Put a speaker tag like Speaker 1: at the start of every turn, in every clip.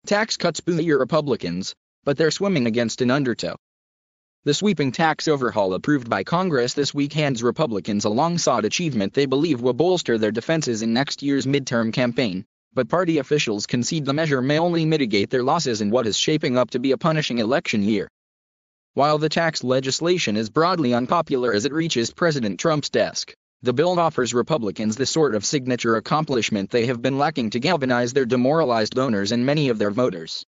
Speaker 1: Tax cuts buoy Republicans, but they're swimming against an undertow. The sweeping tax overhaul approved by Congress this week hands Republicans a long-sought achievement they believe will bolster their defenses in next year's midterm campaign, but party officials concede the measure may only mitigate their losses in what is shaping up to be a punishing election year. While the tax legislation is broadly unpopular as it reaches President Trump's desk, the bill offers Republicans the sort of signature accomplishment they have been lacking to galvanize their demoralized donors and many of their voters.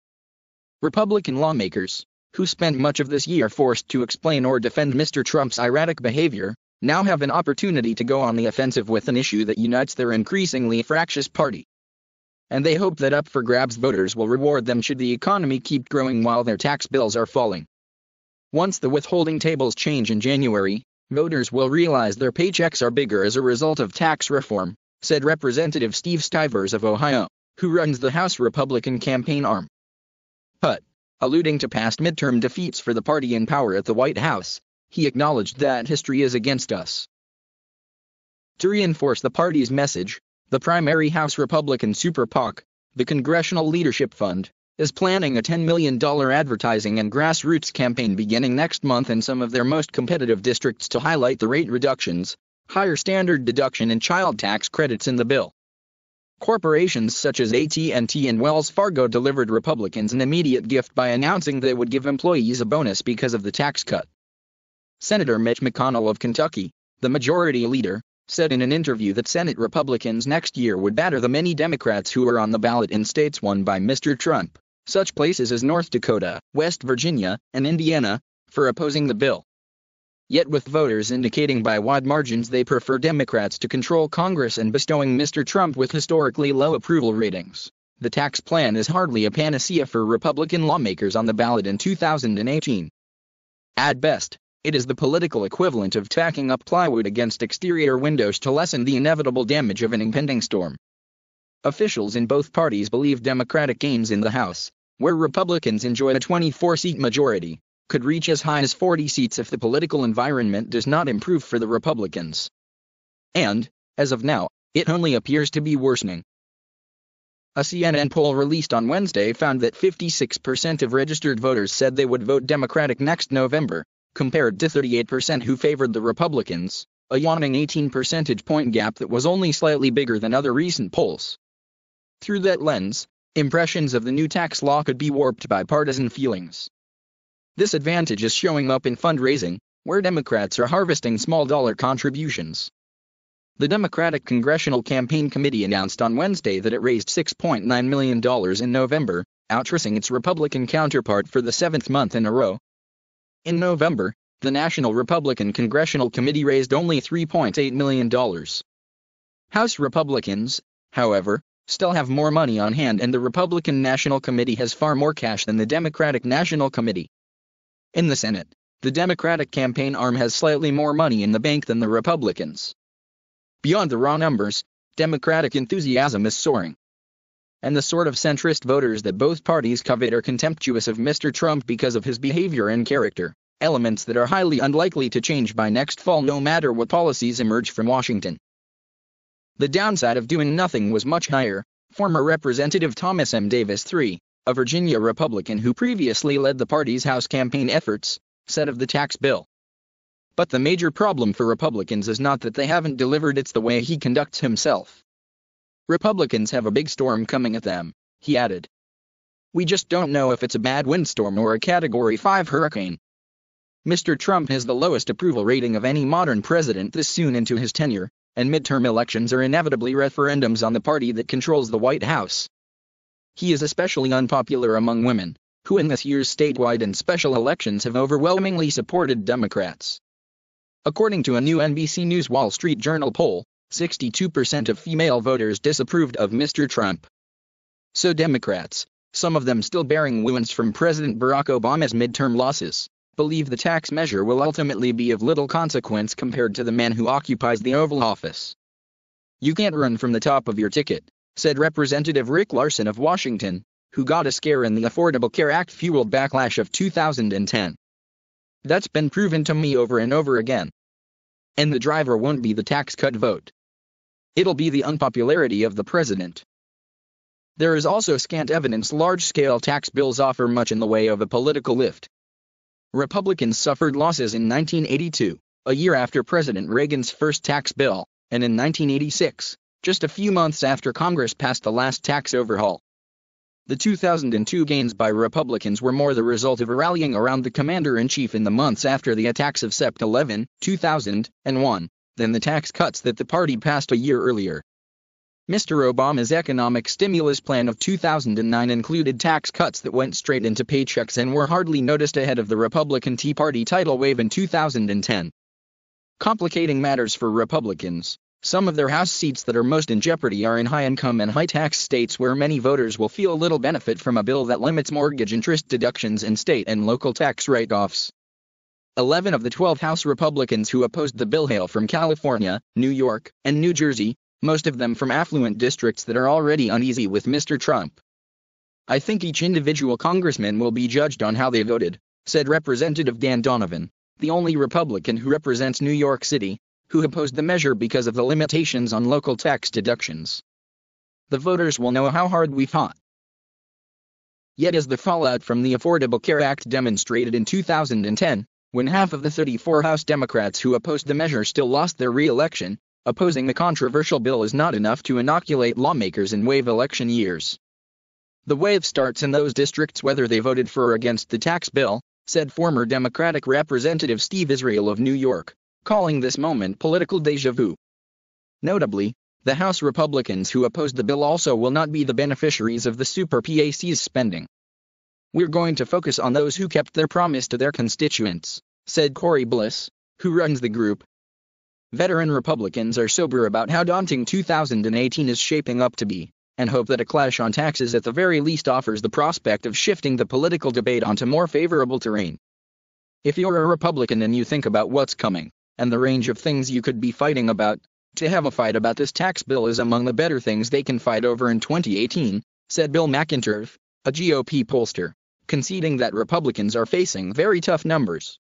Speaker 1: Republican lawmakers, who spent much of this year forced to explain or defend Mr. Trump's erratic behavior, now have an opportunity to go on the offensive with an issue that unites their increasingly fractious party. And they hope that up-for-grabs voters will reward them should the economy keep growing while their tax bills are falling. Once the withholding tables change in January, voters will realize their paychecks are bigger as a result of tax reform, said Representative Steve Stivers of Ohio, who runs the House Republican campaign arm. But, alluding to past midterm defeats for the party in power at the White House, he acknowledged that history is against us. To reinforce the party's message, the primary House Republican Super PAC, the Congressional Leadership Fund, is planning a $10 million advertising and grassroots campaign beginning next month in some of their most competitive districts to highlight the rate reductions, higher standard deduction and child tax credits in the bill. Corporations such as AT&T and Wells Fargo delivered Republicans an immediate gift by announcing they would give employees a bonus because of the tax cut. Senator Mitch McConnell of Kentucky, the majority leader, said in an interview that Senate Republicans next year would batter the many Democrats who are on the ballot in states won by Mr. Trump, such places as North Dakota, West Virginia, and Indiana, for opposing the bill. Yet with voters indicating by wide margins they prefer Democrats to control Congress and bestowing Mr. Trump with historically low approval ratings, the tax plan is hardly a panacea for Republican lawmakers on the ballot in 2018. At best, it is the political equivalent of tacking up plywood against exterior windows to lessen the inevitable damage of an impending storm. Officials in both parties believe Democratic gains in the House, where Republicans enjoy a 24-seat majority, could reach as high as 40 seats if the political environment does not improve for the Republicans. And, as of now, it only appears to be worsening. A CNN poll released on Wednesday found that 56% of registered voters said they would vote Democratic next November, compared to 38% who favored the Republicans, a yawning 18 percentage point gap that was only slightly bigger than other recent polls. Through that lens, impressions of the new tax law could be warped by partisan feelings. This advantage is showing up in fundraising, where Democrats are harvesting small-dollar contributions. The Democratic Congressional Campaign Committee announced on Wednesday that it raised $6.9 million in November, outstripping its Republican counterpart for the seventh month in a row. In November, the National Republican Congressional Committee raised only $3.8 million. House Republicans, however, still have more money on hand, and the Republican National Committee has far more cash than the Democratic National Committee. In the Senate, the Democratic campaign arm has slightly more money in the bank than the Republicans. Beyond the raw numbers, Democratic enthusiasm is soaring. And the sort of centrist voters that both parties covet are contemptuous of Mr. Trump because of his behavior and character, elements that are highly unlikely to change by next fall no matter what policies emerge from Washington. The downside of doing nothing was much higher, former Representative Thomas M. Davis III, a Virginia Republican who previously led the party's House campaign efforts, said of the tax bill. But the major problem for Republicans is not that they haven't delivered, it's the way he conducts himself. Republicans have a big storm coming at them, he added. We just don't know if it's a bad windstorm or a Category 5 hurricane. Mr. Trump has the lowest approval rating of any modern president this soon into his tenure, and midterm elections are inevitably referendums on the party that controls the White House. He is especially unpopular among women, who in this year's statewide and special elections have overwhelmingly supported Democrats. According to a new NBC News Wall Street Journal poll, 62% of female voters disapproved of Mr. Trump. So Democrats, some of them still bearing wounds from President Barack Obama's midterm losses, believe the tax measure will ultimately be of little consequence compared to the man who occupies the Oval Office. You can't run from the top of your ticket, said Representative Rick Larson of Washington, who got a scare in the Affordable Care Act-fueled backlash of 2010. That's been proven to me over and over again. And the driver won't be the tax cut vote. It'll be the unpopularity of the president. There is also scant evidence large-scale tax bills offer much in the way of a political lift. Republicans suffered losses in 1982, a year after President Reagan's first tax bill, and in 1986, just a few months after Congress passed the last tax overhaul. The 2002 gains by Republicans were more the result of a rallying around the commander-in-chief in the months after the attacks of Sept. 11, 2001, than the tax cuts that the party passed a year earlier. Mr. Obama's economic stimulus plan of 2009 included tax cuts that went straight into paychecks and were hardly noticed ahead of the Republican Tea Party tidal wave in 2010. Complicating matters for Republicans, some of their House seats that are most in jeopardy are in high-income and high-tax states where many voters will feel little benefit from a bill that limits mortgage interest deductions and state and local tax write-offs. 11 of the 12 House Republicans who opposed the bill hail from California, New York, and New Jersey, most of them from affluent districts that are already uneasy with Mr. Trump. I think each individual congressman will be judged on how they voted, said Representative Dan Donovan, the only Republican who represents New York City, who opposed the measure because of the limitations on local tax deductions. The voters will know how hard we fought. Yet as the fallout from the Affordable Care Act demonstrated in 2010, when half of the 34 House Democrats who opposed the measure still lost their re-election, opposing the controversial bill is not enough to inoculate lawmakers in wave election years. The wave starts in those districts whether they voted for or against the tax bill, said former Democratic Representative Steve Israel of New York, calling this moment political déjà vu. Notably, the House Republicans who opposed the bill also will not be the beneficiaries of the Super PAC's spending. We're going to focus on those who kept their promise to their constituents, said Corey Bliss, who runs the group. Veteran Republicans are sober about how daunting 2018 is shaping up to be, and hope that a clash on taxes at the very least offers the prospect of shifting the political debate onto more favorable terrain. If you're a Republican and you think about what's coming, and the range of things you could be fighting about, to have a fight about this tax bill is among the better things they can fight over in 2018, said Bill McInturf, a GOP pollster, conceding that Republicans are facing very tough numbers.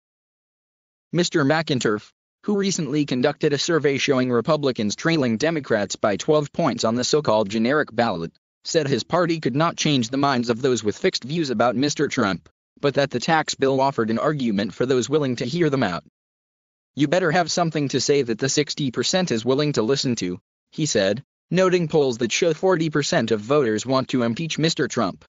Speaker 1: Mr. McInturf, who recently conducted a survey showing Republicans trailing Democrats by 12 points on the so-called generic ballot, said his party could not change the minds of those with fixed views about Mr. Trump, but that the tax bill offered an argument for those willing to hear them out. You better have something to say that the 60% is willing to listen to, he said, noting polls that show 40% of voters want to impeach Mr. Trump.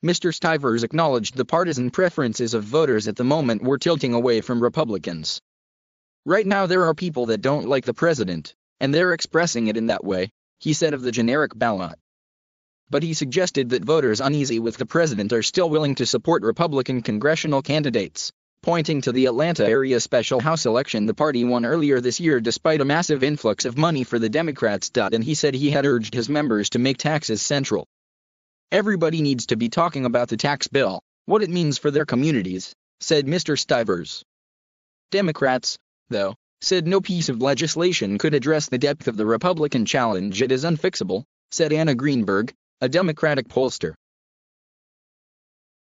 Speaker 1: Mr. Stivers acknowledged the partisan preferences of voters at the moment were tilting away from Republicans. Right now there are people that don't like the president, and they're expressing it in that way, he said of the generic ballot. But he suggested that voters uneasy with the president are still willing to support Republican congressional candidates, pointing to the Atlanta area special House election the party won earlier this year despite a massive influx of money for the Democrats. And he said he had urged his members to make taxes central. Everybody needs to be talking about the tax bill, what it means for their communities, said Mr. Stivers. Democrats, though, said no piece of legislation could address the depth of the Republican challenge. It is unfixable, said Anna Greenberg, a Democratic pollster.